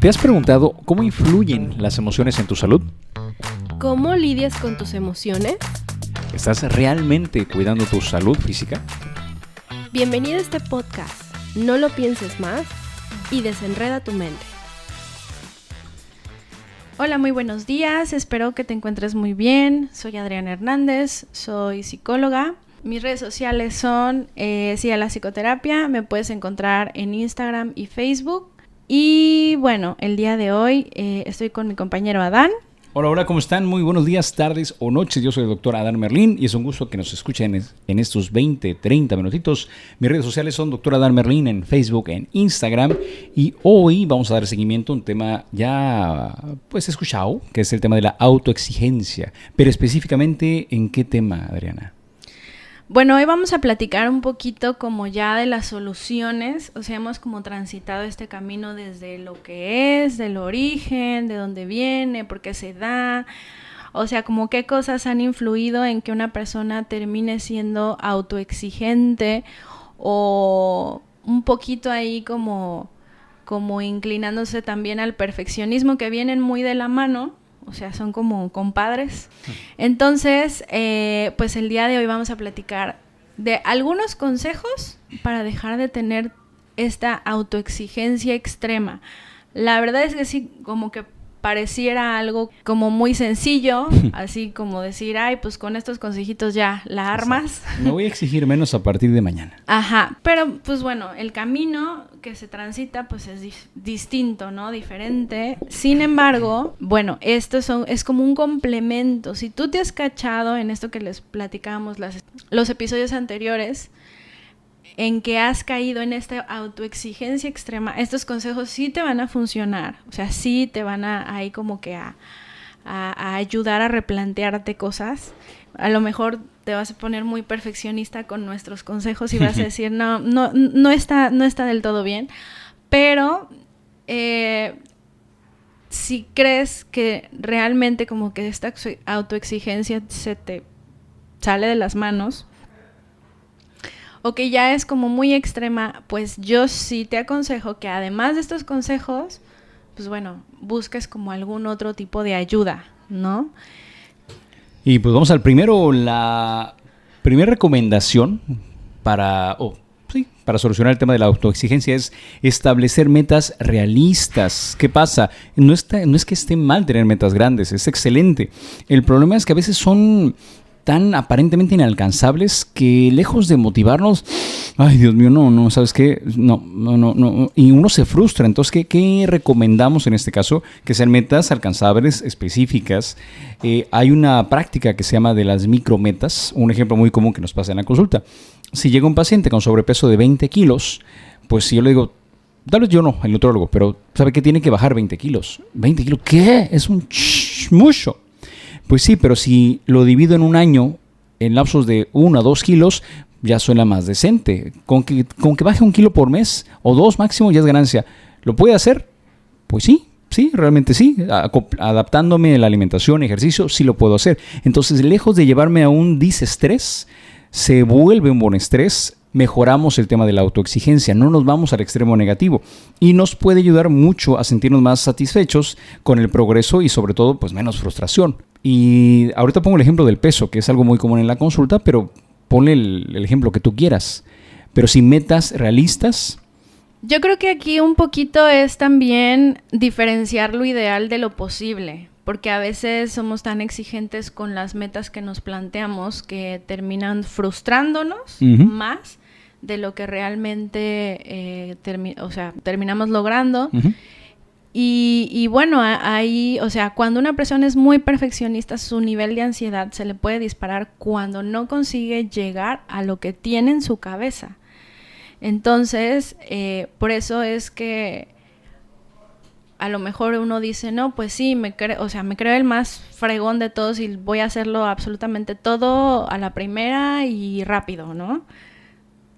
¿Te has preguntado cómo influyen las emociones en tu salud? ¿Cómo lidias con tus emociones? ¿Estás realmente cuidando tu salud física? Bienvenido a este podcast. No lo pienses más y desenreda tu mente. Hola, muy buenos días. Espero que te encuentres muy bien. Soy Adriana Hernández, soy psicóloga. Mis redes sociales son Sí a la Psicoterapia. Me puedes encontrar en Instagram y Facebook. Y bueno, el día de hoy estoy con mi compañero Adán. Hola, ¿cómo están? Muy buenos días, tardes o noches. Yo soy el doctor Adán Merlín y es un gusto que nos escuchen en estos 20, 30 minutitos. Mis redes sociales son doctor Adán Merlín en Facebook, en Instagram. Y hoy vamos a dar seguimiento a un tema ya pues escuchado, que es el tema de la autoexigencia. Pero específicamente, ¿en qué tema, Adriana? Bueno, hoy vamos a platicar un poquito como ya de las soluciones, o sea, hemos como transitado este camino desde lo que es, del origen, de dónde viene, por qué se da, o sea, como qué cosas han influido en que una persona termine siendo autoexigente o un poquito ahí como inclinándose también al perfeccionismo, que vienen muy de la mano. O sea, son como compadres. Entonces, pues el día de hoy vamos a platicar de algunos consejos para dejar de tener esta autoexigencia extrema. La verdad es que sí, como que pareciera algo como muy sencillo, así como decir, ay, pues con estos consejitos ya la armas. Exacto. Me voy a exigir menos a partir de mañana. Ajá, pero pues bueno, el camino que se transita pues es distinto, ¿no? Diferente. Sin embargo, bueno, esto es como un complemento. Si tú te has cachado en esto que les platicábamos los episodios anteriores, en que has caído en esta autoexigencia extrema, estos consejos sí te van a funcionar, o sea, sí te van a ahí como que a ayudar a replantearte cosas. A lo mejor te vas a poner muy perfeccionista con nuestros consejos y vas a decir, no está del todo bien, pero si crees que realmente como que esta autoexigencia se te sale de las manos, o que ya es como muy extrema, pues yo sí te aconsejo que además de estos consejos, pues bueno, busques como algún otro tipo de ayuda, ¿no? Y pues vamos al primero. La primera recomendación para solucionar el tema de la autoexigencia es establecer metas realistas. ¿Qué pasa? No es que esté mal tener metas grandes, es excelente. El problema es que a veces son tan aparentemente inalcanzables que lejos de motivarnos, ay Dios mío, no, ¿sabes qué? No, y uno se frustra. Entonces, ¿qué recomendamos en este caso? Que sean metas alcanzables, específicas. Hay una práctica que se llama de las micrometas, un ejemplo muy común que nos pasa en la consulta. Si llega un paciente con sobrepeso de 20 kilos, pues si yo le digo, tal vez yo no, el nutrólogo, pero ¿sabe qué? Tiene que bajar 20 kilos. ¿20 kilos? ¿Qué? Es mucho. Pues sí, pero si lo divido en un año, en lapsos de 1 a 2 kilos, ya suena más decente. Con que baje 1 kilo por mes, o 2 máximo, ya es ganancia. ¿Lo puede hacer? Pues sí, realmente sí. Adaptándome la alimentación, ejercicio, sí lo puedo hacer. Entonces, lejos de llevarme a un disestrés, se vuelve un buen estrés. Mejoramos el tema de la autoexigencia, no nos vamos al extremo negativo y nos puede ayudar mucho a sentirnos más satisfechos con el progreso y sobre todo pues menos frustración. Y ahorita pongo el ejemplo del peso, que es algo muy común en la consulta, pero ponle el ejemplo que tú quieras, pero sin metas realistas. Yo creo que aquí un poquito es también diferenciar lo ideal de lo posible, porque a veces somos tan exigentes con las metas que nos planteamos que terminan frustrándonos más de lo que realmente terminamos logrando. Y bueno, ahí, o sea, cuando una persona es muy perfeccionista, su nivel de ansiedad se le puede disparar cuando no consigue llegar a lo que tiene en su cabeza. Entonces, por eso es que a lo mejor uno dice, no, pues sí, me creo el más fregón de todos y voy a hacerlo absolutamente todo a la primera y rápido, ¿no?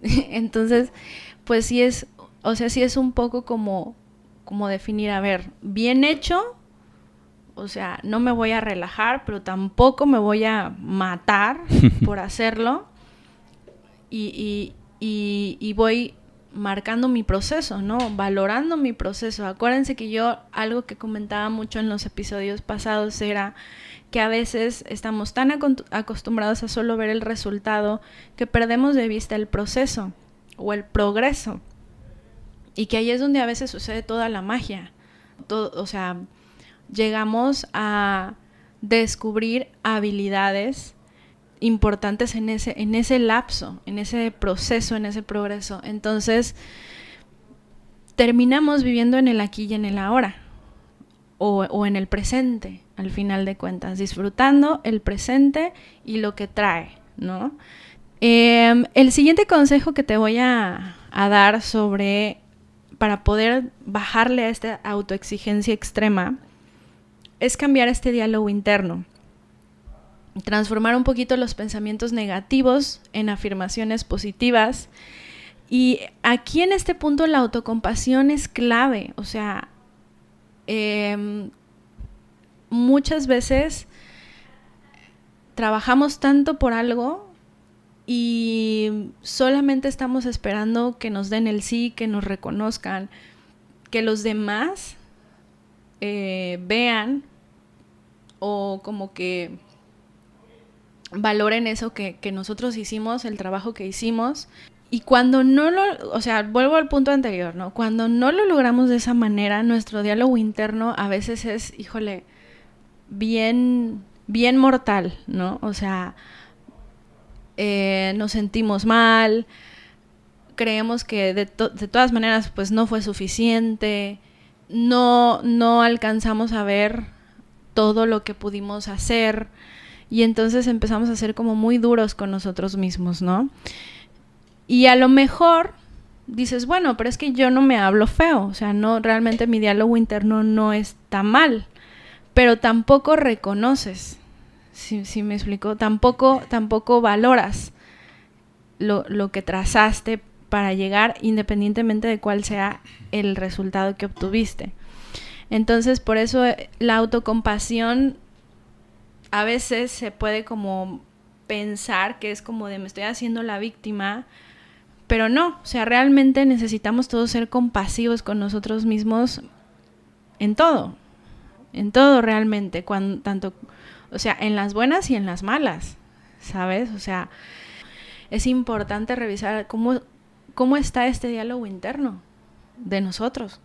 Entonces, pues sí es un poco como definir, a ver, bien hecho, o sea, no me voy a relajar, pero tampoco me voy a matar por hacerlo y voy marcando mi proceso, ¿no? Valorando mi proceso. Acuérdense que yo, algo que comentaba mucho en los episodios pasados era que a veces estamos tan acostumbrados a solo ver el resultado que perdemos de vista el proceso o el progreso. Y que ahí es donde a veces sucede toda la magia. O sea, llegamos a descubrir habilidades importantes en ese lapso, en ese proceso, en ese progreso. Entonces, terminamos viviendo en el aquí y en el ahora, o en el presente, al final de cuentas, disfrutando el presente y lo que trae, ¿no? El siguiente consejo que te voy a dar para poder bajarle a esta autoexigencia extrema es cambiar este diálogo interno. Transformar un poquito los pensamientos negativos en afirmaciones positivas. Y aquí en este punto la autocompasión es clave. O sea, muchas veces trabajamos tanto por algo y solamente estamos esperando que nos den el sí, que nos reconozcan, que los demás vean o como que valoren eso que nosotros hicimos, el trabajo que hicimos. Y cuando no o sea, vuelvo al punto anterior, ¿no? Cuando no lo logramos de esa manera, nuestro diálogo interno a veces es, híjole, bien mortal, ¿no? O sea, nos sentimos mal, creemos que de todas maneras pues no fue suficiente, no alcanzamos a ver todo lo que pudimos hacer, y entonces empezamos a ser como muy duros con nosotros mismos, ¿no? Y a lo mejor dices, bueno, pero es que yo no me hablo feo, o sea, no, realmente mi diálogo interno no está mal, pero tampoco reconoces, ¿sí me explico? Tampoco valoras lo que trazaste para llegar, independientemente de cuál sea el resultado que obtuviste. Entonces, por eso la autocompasión a veces se puede como pensar que es como de me estoy haciendo la víctima, pero no, o sea, realmente necesitamos todos ser compasivos con nosotros mismos en todo realmente, tanto, o sea, en las buenas y en las malas, ¿sabes? O sea, es importante revisar cómo está este diálogo interno de nosotros.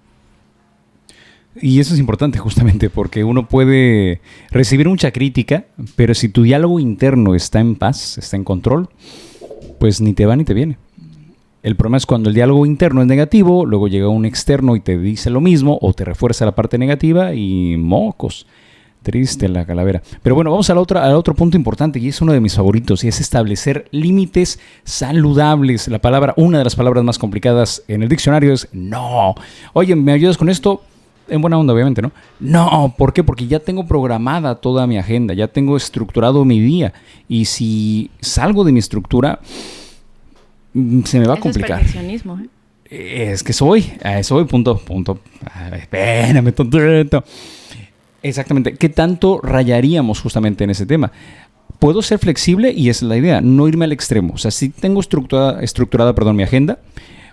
Y eso es importante justamente porque uno puede recibir mucha crítica, pero si tu diálogo interno está en paz, está en control, pues ni te va ni te viene. El problema es cuando el diálogo interno es negativo, luego llega un externo y te dice lo mismo o te refuerza la parte negativa y mocos. Triste la calavera. Pero bueno, vamos al otro punto importante y es uno de mis favoritos y es establecer límites saludables. Una de las palabras más complicadas en el diccionario es no. Oye, ¿me ayudas con esto? En buena onda, obviamente, ¿no? No, ¿por qué? Porque ya tengo programada toda mi agenda, ya tengo estructurado mi día. Y si salgo de mi estructura, se me va a complicar. Es perfeccionismo, ¿eh? Es que soy, punto. Espérame, tonto. Exactamente. ¿Qué tanto rayaríamos justamente en ese tema? Puedo ser flexible y esa es la idea, no irme al extremo. O sea, si tengo estructurada mi agenda.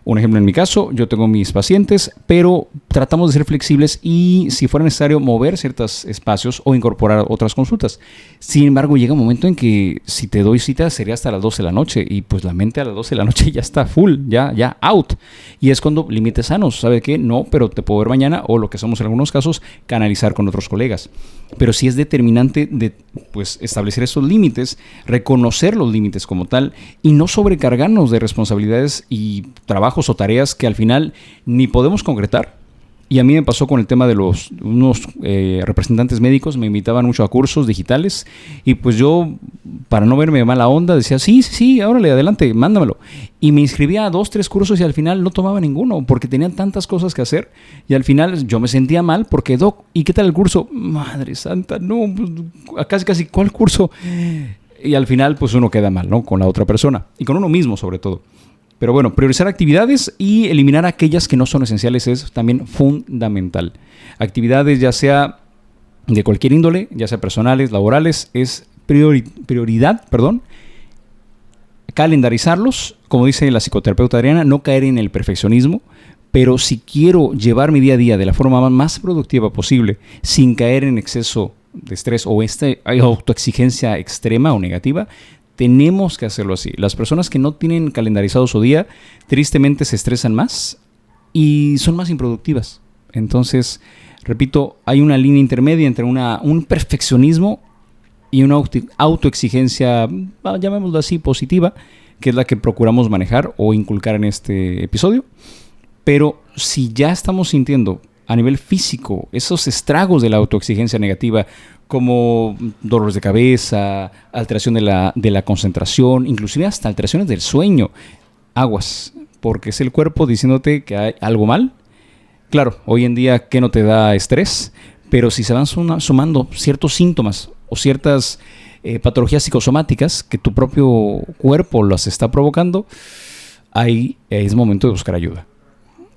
Un ejemplo en mi caso, yo tengo mis pacientes, pero tratamos de ser flexibles y si fuera necesario mover ciertos espacios o incorporar otras consultas. Sin embargo, llega un momento en que si te doy cita sería hasta las 12 de la noche y pues la mente a las 12 de la noche ya está full, ya out. Y es cuando límites sanos, ¿sabe qué? No, pero te puedo ver mañana o lo que hacemos en algunos casos, canalizar con otros colegas. Pero sí es determinante de pues establecer esos límites, reconocer los límites como tal y no sobrecargarnos de responsabilidades y trabajos o tareas que al final ni podemos concretar. Y a mí me pasó con el tema de unos representantes médicos, me invitaban mucho a cursos digitales y pues yo, para no verme mala onda, decía, sí, órale, adelante, mándamelo. Y me inscribía a 2, 3 cursos y al final no tomaba ninguno porque tenían tantas cosas que hacer y al final yo me sentía mal porque, Doc, ¿y qué tal el curso? Madre santa, no, pues, casi, ¿cuál curso? Y al final pues uno queda mal, ¿no? Con la otra persona y con uno mismo sobre todo. Pero bueno, priorizar actividades y eliminar aquellas que no son esenciales es también fundamental. Actividades ya sea de cualquier índole, ya sea personales, laborales, es prioridad, calendarizarlos como dice la psicoterapeuta Adriana, no caer en el perfeccionismo, pero si quiero llevar mi día a día de la forma más productiva posible, sin caer en exceso de estrés o esta autoexigencia extrema o negativa, tenemos que hacerlo así. Las personas que no tienen calendarizado su día, tristemente se estresan más y son más improductivas. Entonces, repito, hay una línea intermedia entre un perfeccionismo y una autoexigencia, llamémoslo así, positiva, que es la que procuramos manejar o inculcar en este episodio. Pero si ya estamos sintiendo a nivel físico esos estragos de la autoexigencia negativa, como dolores de cabeza, alteración de la concentración, inclusive hasta alteraciones del sueño, aguas, porque es el cuerpo diciéndote que hay algo mal. Claro, hoy en día, ¿qué no te da estrés? Pero si se van sumando ciertos síntomas o ciertas patologías psicosomáticas que tu propio cuerpo las está provocando, ahí es momento de buscar ayuda.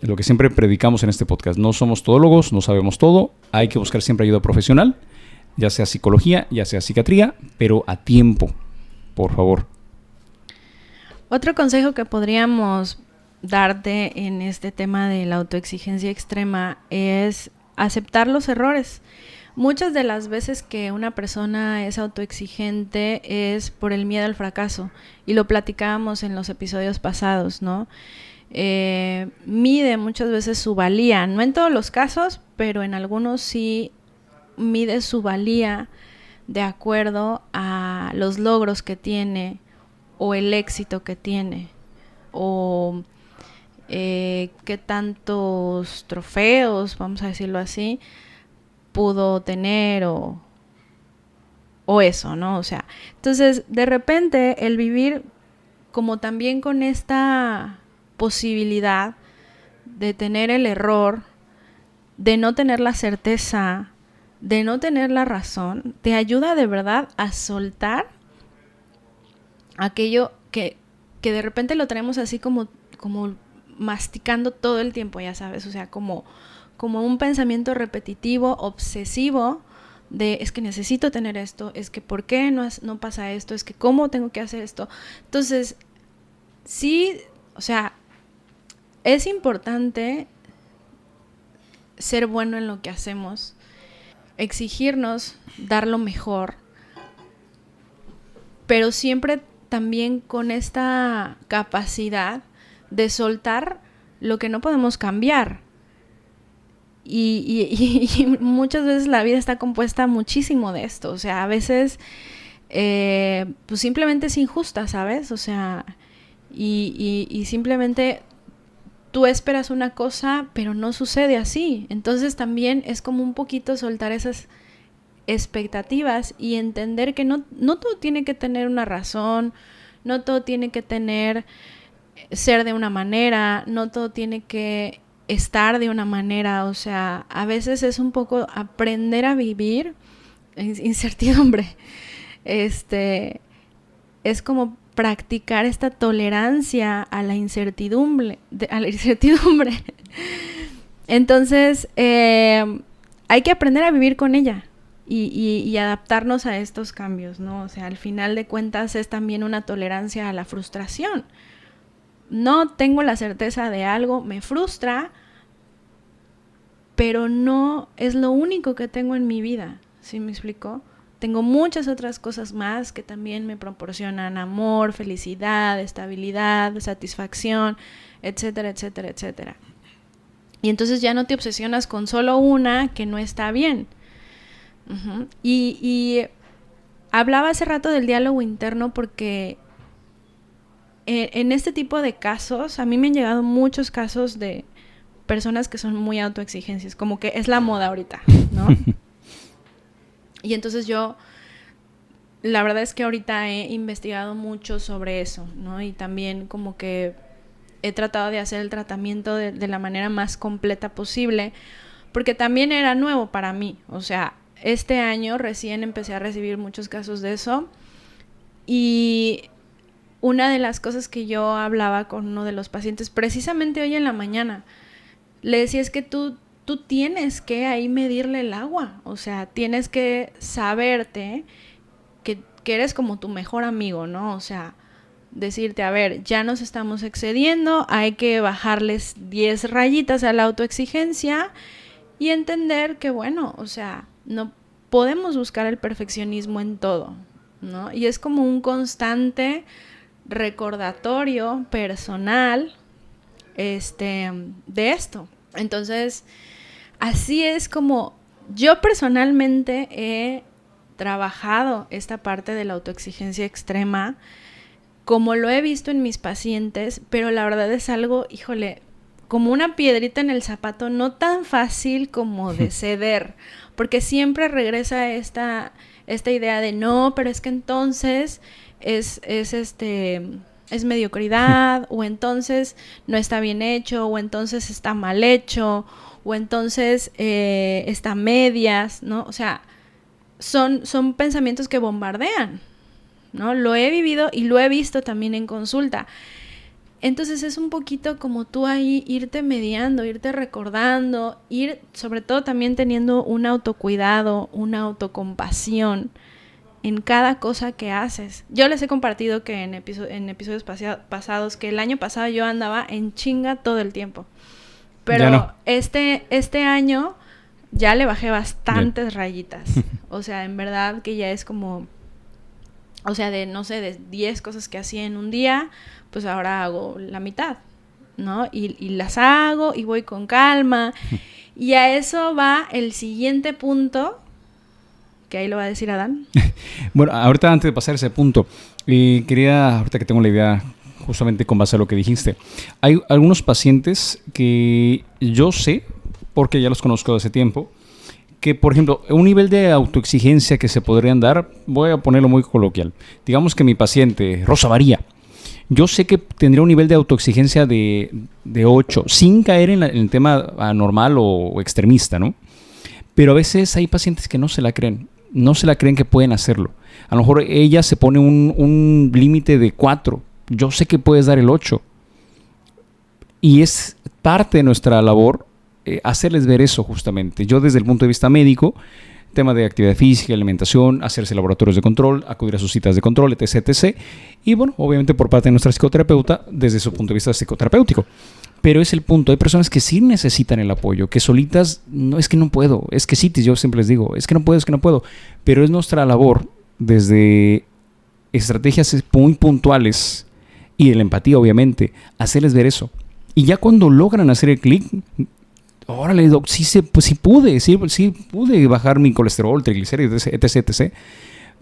Es lo que siempre predicamos en este podcast. No somos todólogos, no sabemos todo. Hay que buscar siempre ayuda profesional, ya sea psicología, ya sea psiquiatría, pero a tiempo, por favor. Otro consejo que podríamos darte en este tema de la autoexigencia extrema es aceptar los errores. Muchas de las veces que una persona es autoexigente es por el miedo al fracaso, y lo platicábamos en los episodios pasados, ¿no? Mide muchas veces su valía, no en todos los casos, pero en algunos sí mide su valía de acuerdo a los logros que tiene o el éxito que tiene o qué tantos trofeos, vamos a decirlo así, pudo tener o eso, ¿no? O sea, entonces de repente el vivir como también con esta posibilidad de tener el error, de no tener la certeza, de no tener la razón, te ayuda de verdad a soltar aquello que de repente lo tenemos así como masticando todo el tiempo, ya sabes, o sea, como un pensamiento repetitivo, obsesivo, de es que necesito tener esto, es que ¿por qué no pasa esto? Es que ¿cómo tengo que hacer esto? Entonces, sí, o sea, es importante ser bueno en lo que hacemos, exigirnos dar lo mejor, pero siempre también con esta capacidad de soltar lo que no podemos cambiar. Y muchas veces la vida está compuesta muchísimo de esto. O sea, a veces pues simplemente es injusta, ¿sabes? O sea, y simplemente tú esperas una cosa, pero no sucede así. Entonces también es como un poquito soltar esas expectativas y entender que no todo tiene que tener una razón, no todo tiene que ser de una manera, no todo tiene que estar de una manera. O sea, a veces es un poco aprender a vivir en incertidumbre. Es como practicar esta tolerancia a la incertidumbre. Entonces, hay que aprender a vivir con ella y adaptarnos a estos cambios, ¿no? O sea, al final de cuentas es también una tolerancia a la frustración. No tengo la certeza de algo, me frustra, pero no es lo único que tengo en mi vida, ¿sí me explico? Tengo muchas otras cosas más que también me proporcionan amor, felicidad, estabilidad, satisfacción, etcétera, etcétera, etcétera. Y entonces ya no te obsesionas con solo una que no está bien. Uh-huh. Y hablaba hace rato del diálogo interno porque en este tipo de casos, a mí me han llegado muchos casos de personas que son muy autoexigencias, como que es la moda ahorita, ¿no? Y entonces yo, la verdad es que ahorita he investigado mucho sobre eso, ¿no? Y también como que he tratado de hacer el tratamiento de la manera más completa posible, porque también era nuevo para mí. O sea, este año recién empecé a recibir muchos casos de eso, y una de las cosas que yo hablaba con uno de los pacientes, precisamente hoy en la mañana, le decía es que tú tienes que ahí medirle el agua. O sea, tienes que saberte que eres como tu mejor amigo, ¿no? O sea, decirte, a ver, ya nos estamos excediendo, hay que bajarles 10 rayitas a la autoexigencia y entender que, bueno, o sea, no podemos buscar el perfeccionismo en todo, ¿no? Y es como un constante recordatorio personal de esto. Entonces, así es como yo personalmente he trabajado esta parte de la autoexigencia extrema, como lo he visto en mis pacientes, pero la verdad es algo, híjole, como una piedrita en el zapato, no tan fácil como de ceder, porque siempre regresa esta idea de no, pero es que entonces es mediocridad, o entonces no está bien hecho, o entonces está mal hecho, o entonces está a medias, ¿no? O sea, son pensamientos que bombardean, ¿no? Lo he vivido y lo he visto también en consulta. Entonces es un poquito como tú ahí irte mediando, irte recordando, ir sobre todo también teniendo un autocuidado, una autocompasión en cada cosa que haces. Yo les he compartido que en episodios pasados que el año pasado yo andaba en chinga todo el tiempo. Pero no. este año ya le bajé bastantes rayitas. O sea, en verdad que ya es como... O sea, de 10 cosas que hacía en un día, pues ahora hago la mitad, ¿no? Y las hago y voy con calma. Y a eso va el siguiente punto, que ahí lo va a decir Adán. Bueno, ahorita antes de pasar ese punto, quería, ahorita que tengo la idea justamente con base a lo que dijiste, hay algunos pacientes que yo sé, porque ya los conozco de hace tiempo, que, por ejemplo, un nivel de autoexigencia que se podrían dar, voy a ponerlo muy coloquial. Digamos que mi paciente, Rosa María, yo sé que tendría un nivel de autoexigencia de 8, sin caer en el tema anormal o extremista, ¿no? Pero a veces hay pacientes que no se la creen que pueden hacerlo. A lo mejor ella se pone un límite de 4. Yo sé que puedes dar el 8. Y es parte de nuestra labor hacerles ver eso justamente. Yo desde el punto de vista médico, tema de actividad física, alimentación, hacerse laboratorios de control, acudir a sus citas de control, etc, etc. Y bueno, obviamente por parte de nuestra psicoterapeuta, desde su punto de vista psicoterapéutico. Pero es el punto, hay personas que sí necesitan el apoyo, que solitas, no es que no puedo, es que sí, yo siempre les digo, es que no puedo. Pero es nuestra labor desde estrategias muy puntuales y de la empatía, obviamente, hacerles ver eso. Y ya cuando logran hacer el clic, órale, doc, sí pude bajar mi colesterol, triglicéridos, etc.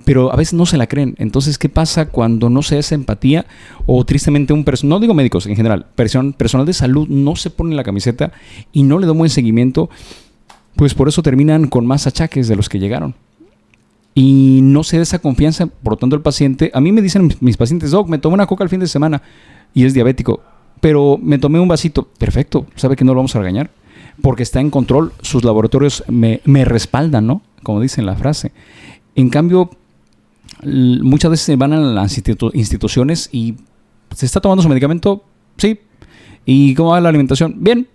Pero a veces no se la creen. Entonces, ¿qué pasa cuando no se hace empatía? O tristemente no digo médicos en general, personal de salud no se pone la camiseta y no le da un buen seguimiento, pues por eso terminan con más achaques de los que llegaron. Y no se da esa confianza, por lo tanto el paciente, a mí me dicen mis pacientes, doc, me tomé una coca el fin de semana y es diabético, pero me tomé un vasito, perfecto, sabe que no lo vamos a regañar, porque está en control, sus laboratorios me respaldan, ¿no? Como dicen la frase. En cambio, muchas veces van a las instituciones y se está tomando su medicamento, sí. ¿Y cómo va la alimentación? Bien.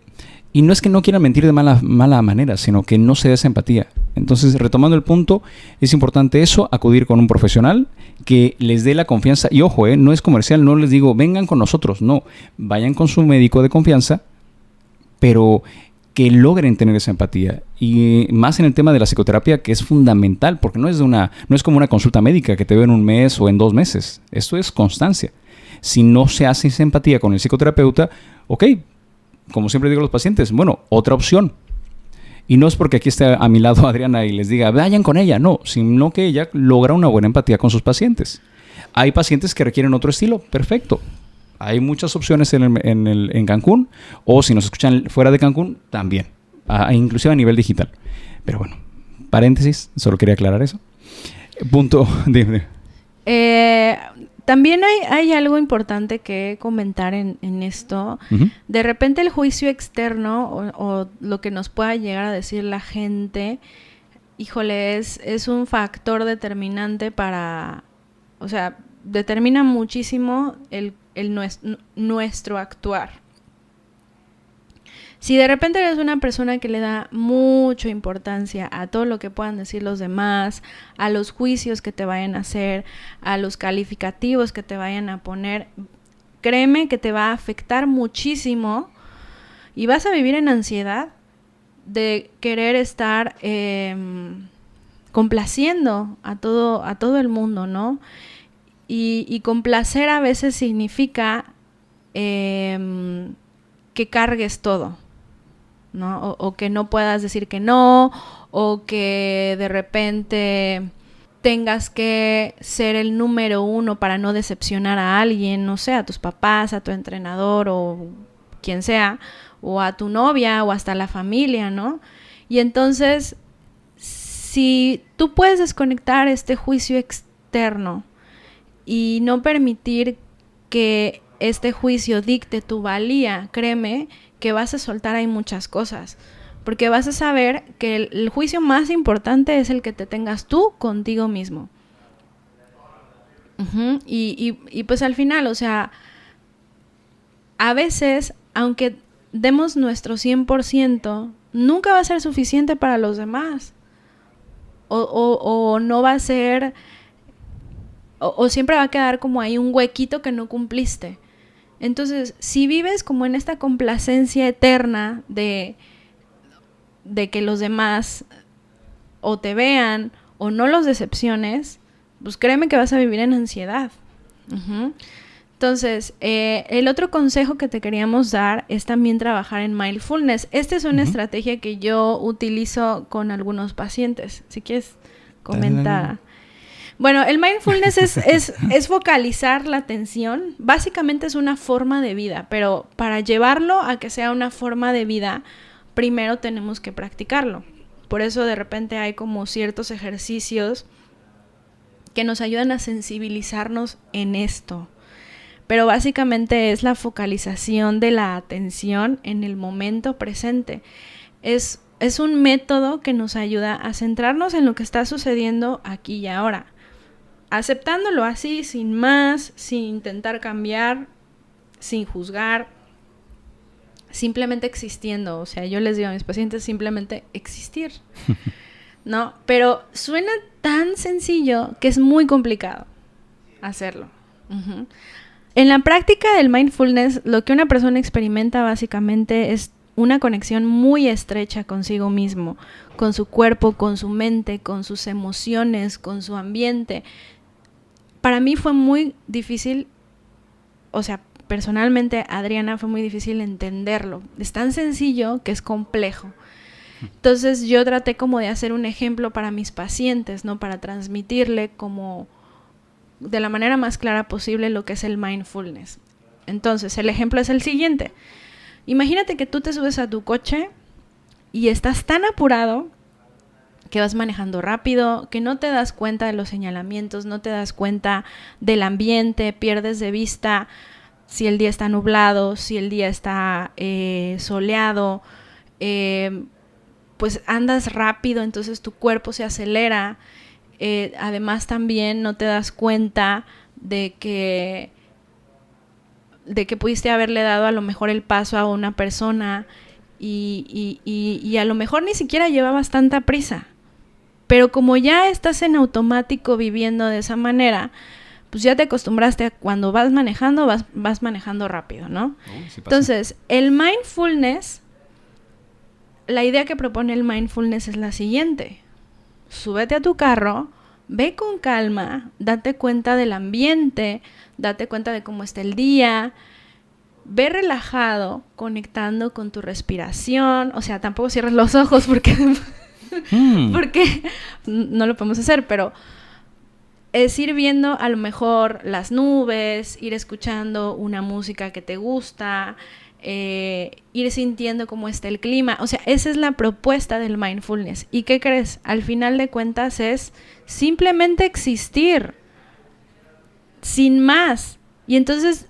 Y no es que no quieran mentir de mala manera, sino que no se da esa empatía. Entonces, retomando el punto, es importante eso, acudir con un profesional que les dé la confianza. Y ojo, no es comercial, no les digo, vengan con nosotros. No, vayan con su médico de confianza, pero que logren tener esa empatía. Y más en el tema de la psicoterapia, que es fundamental, porque no es como una consulta médica que te veo en un mes o en 2 meses. Esto es constancia. Si no se hace esa empatía con el psicoterapeuta, ok, como siempre digo a los pacientes, bueno, otra opción. Y no es porque aquí esté a mi lado Adriana y les diga, vayan con ella, no, sino que ella logra una buena empatía con sus pacientes. Hay pacientes que requieren otro estilo, perfecto. Hay muchas opciones en Cancún, o si nos escuchan fuera de Cancún, también, inclusive a nivel digital. Pero bueno, paréntesis, solo quería aclarar eso. Punto. También hay algo importante que comentar en esto. Uh-huh. De repente el juicio externo o lo que nos pueda llegar a decir la gente, híjole, es un factor determinante para, o sea, determina muchísimo nuestro actuar. Si de repente eres una persona que le da mucha importancia a todo lo que puedan decir los demás, a los juicios que te vayan a hacer, a los calificativos que te vayan a poner, créeme que te va a afectar muchísimo y vas a vivir en ansiedad de querer estar complaciendo a todo el mundo, ¿no? Y complacer a veces significa que cargues todo, ¿no? O que no puedas decir que no, o que de repente tengas que ser el número uno para no decepcionar a alguien, no sé, a tus papás, a tu entrenador o quien sea, o a tu novia o hasta la familia, ¿no? Y entonces, si tú puedes desconectar este juicio externo y no permitir que este juicio dicte tu valía, créeme que vas a soltar ahí muchas cosas, porque vas a saber que el juicio más importante es el que te tengas tú contigo mismo. Y pues al final, o sea, a veces, aunque demos nuestro 100%, nunca va a ser suficiente para los demás. O no va a ser, o siempre va a quedar como ahí un huequito que no cumpliste. Entonces, si vives como en esta complacencia eterna de que los demás o te vean o no los decepciones, pues créeme que vas a vivir en ansiedad. Entonces, el otro consejo que te queríamos dar es también trabajar en mindfulness. Esta es una estrategia que yo utilizo con algunos pacientes. Si quieres comentar. Bueno, el mindfulness es focalizar la atención. Básicamente es una forma de vida, pero para llevarlo a que sea una forma de vida, primero tenemos que practicarlo. Por eso de repente hay como ciertos ejercicios que nos ayudan a sensibilizarnos en esto. Pero básicamente es la focalización de la atención en el momento presente. Es un método que nos ayuda a centrarnos en lo que está sucediendo aquí y ahora. Aceptándolo así, sin más, sin intentar cambiar, sin juzgar, simplemente existiendo. O sea, yo les digo a mis pacientes simplemente existir, ¿no? Pero suena tan sencillo que es muy complicado hacerlo. En la práctica del mindfulness, lo que una persona experimenta básicamente es una conexión muy estrecha consigo mismo, con su cuerpo, con su mente, con sus emociones, con su ambiente. Para mí fue muy difícil, o sea, personalmente, Adriana, fue muy difícil entenderlo. Es tan sencillo que es complejo. Entonces yo traté como de hacer un ejemplo para mis pacientes, ¿no? Para transmitirle como de la manera más clara posible lo que es el mindfulness. Entonces, el ejemplo es el siguiente. Imagínate que tú te subes a tu coche y estás tan apurado que vas manejando rápido, que no te das cuenta de los señalamientos, no te das cuenta del ambiente, pierdes de vista si el día está nublado, si el día está soleado, pues andas rápido, entonces tu cuerpo se acelera. Además también no te das cuenta de que pudiste haberle dado a lo mejor el paso a una persona y a lo mejor ni siquiera llevabas tanta prisa. Pero como ya estás en automático viviendo de esa manera, pues ya te acostumbraste a cuando vas manejando, vas manejando rápido, ¿no? Sí. Entonces, el mindfulness, la idea que propone el mindfulness es la siguiente. Súbete a tu carro, ve con calma, date cuenta del ambiente, date cuenta de cómo está el día, ve relajado, conectando con tu respiración. O sea, tampoco cierres los ojos porque no lo podemos hacer, pero es ir viendo a lo mejor las nubes, ir escuchando una música que te gusta, ir sintiendo cómo está el clima. O sea, esa es la propuesta del mindfulness. ¿Y qué crees? Al final de cuentas es simplemente existir, sin más. Y entonces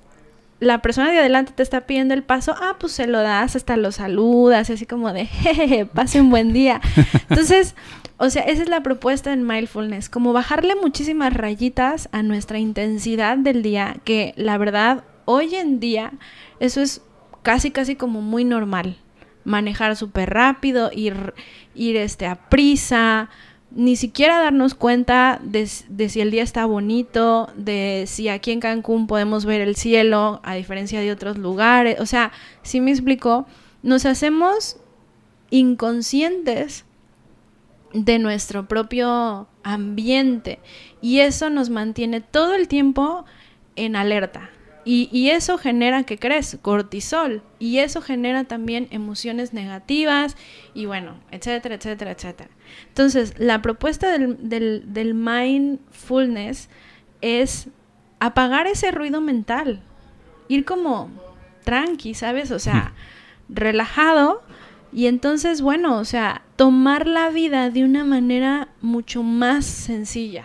la persona de adelante te está pidiendo el paso, pues se lo das, hasta lo saludas, así como de, jeje, pase un buen día. Entonces, o sea, esa es la propuesta en mindfulness, como bajarle muchísimas rayitas a nuestra intensidad del día, que la verdad, hoy en día, eso es casi como muy normal. manejar súper rápido, ir a prisa, ni siquiera darnos cuenta de si el día está bonito, de si aquí en Cancún podemos ver el cielo, a diferencia de otros lugares. O sea, ¿sí me explico? Nos hacemos inconscientes de nuestro propio ambiente y eso nos mantiene todo el tiempo en alerta. Y eso genera, ¿qué crees? Cortisol. Y eso genera también emociones negativas y bueno, etcétera, etcétera, etcétera. Entonces, la propuesta del mindfulness es apagar ese ruido mental. Ir como tranqui, ¿sabes? O sea, relajado. Y entonces, bueno, o sea, tomar la vida de una manera mucho más sencilla.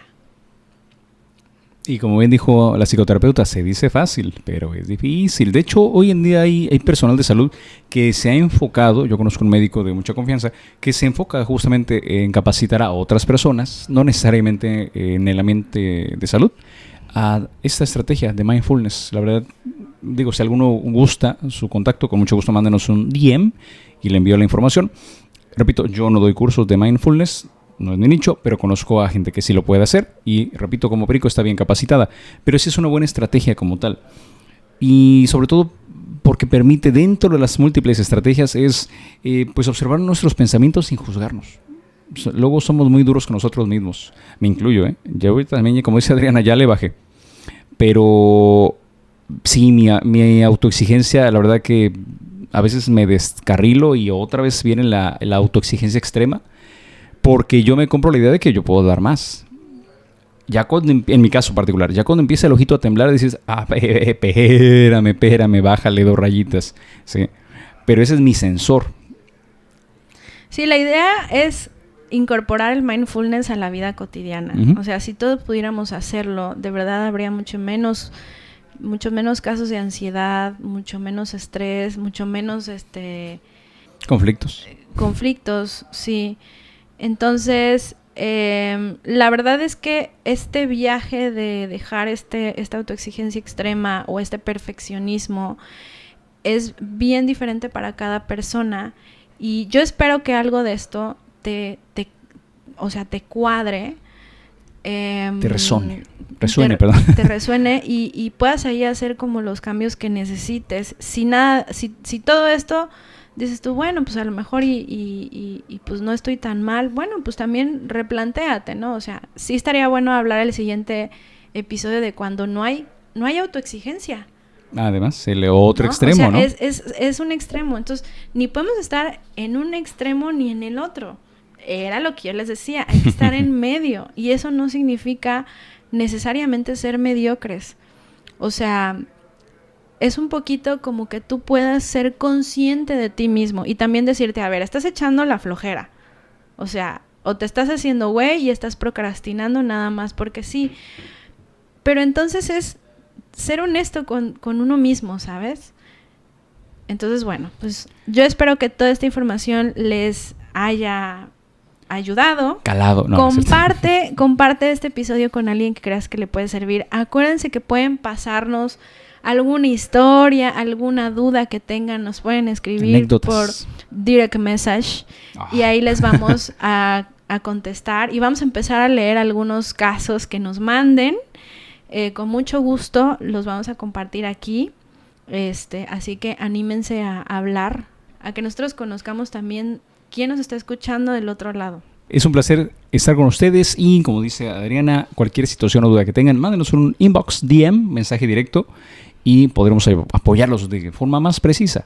Y como bien dijo la psicoterapeuta, se dice fácil, pero es difícil. De hecho, hoy en día hay personal de salud que se ha enfocado, yo conozco un médico de mucha confianza, que se enfoca justamente en capacitar a otras personas, no necesariamente en el ambiente de salud, a esta estrategia de mindfulness. La verdad, digo, si alguno gusta su contacto, con mucho gusto mándenos un DM y le envío la información. Repito, yo no doy cursos de mindfulness, no es mi nicho, pero conozco a gente que sí lo puede hacer y, repito, como Perico está bien capacitada. Pero sí es una buena estrategia como tal. Y sobre todo porque permite, dentro de las múltiples estrategias, es pues observar nuestros pensamientos sin juzgarnos. Luego somos muy duros con nosotros mismos. Me incluyo, ¿eh? Yo ahorita también, como dice Adriana, ya le bajé. Pero sí, mi autoexigencia, la verdad que a veces me descarrilo y otra vez viene la autoexigencia extrema. Porque yo me compro la idea de que yo puedo dar más. Ya cuando, en mi caso particular, ya cuando empieza el ojito a temblar, dices, espérame, bájale 2 rayitas. ¿Sí? Pero ese es mi sensor. Sí, la idea es incorporar el mindfulness a la vida cotidiana. Uh-huh. O sea, si todos pudiéramos hacerlo, de verdad habría mucho menos casos de ansiedad, mucho menos estrés, mucho menos conflictos, sí. Entonces, la verdad es que este viaje de dejar esta autoexigencia extrema o este perfeccionismo es bien diferente para cada persona y yo espero que algo de esto te cuadre. Te resuene y puedas ahí hacer como los cambios que necesites. Si todo esto dices tú, bueno, pues a lo mejor y pues no estoy tan mal, bueno, pues también replantéate, ¿no? O sea, sí estaría bueno hablar el siguiente episodio de cuando no hay autoexigencia. Además, el otro extremo, o sea, ¿no? Es un extremo, entonces ni podemos estar en un extremo ni en el otro. Era lo que yo les decía, hay que estar en medio y eso no significa necesariamente ser mediocres. O sea, es un poquito como que tú puedas ser consciente de ti mismo y también decirte, a ver, estás echando la flojera. O sea, o te estás haciendo güey y estás procrastinando nada más porque sí. Pero entonces es ser honesto con uno mismo, ¿sabes? Entonces, bueno, pues yo espero que toda esta información les haya ayudado. Calado. No, comparte este episodio con alguien que creas que le puede servir. Acuérdense que pueden pasarnos alguna historia, alguna duda que tengan, nos pueden escribir anécdotas por direct message y ahí les vamos a contestar y vamos a empezar a leer algunos casos que nos manden. Con mucho gusto los vamos a compartir aquí. Así que anímense a hablar, a que nosotros conozcamos también quién nos está escuchando del otro lado. Es un placer estar con ustedes y, como dice Adriana, cualquier situación o duda que tengan, mándenos un inbox, DM, mensaje directo y podremos apoyarlos de forma más precisa.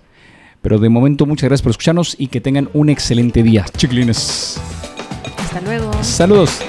Pero de momento, muchas gracias por escucharnos y que tengan un excelente día, chiquilines. Hasta luego. Saludos.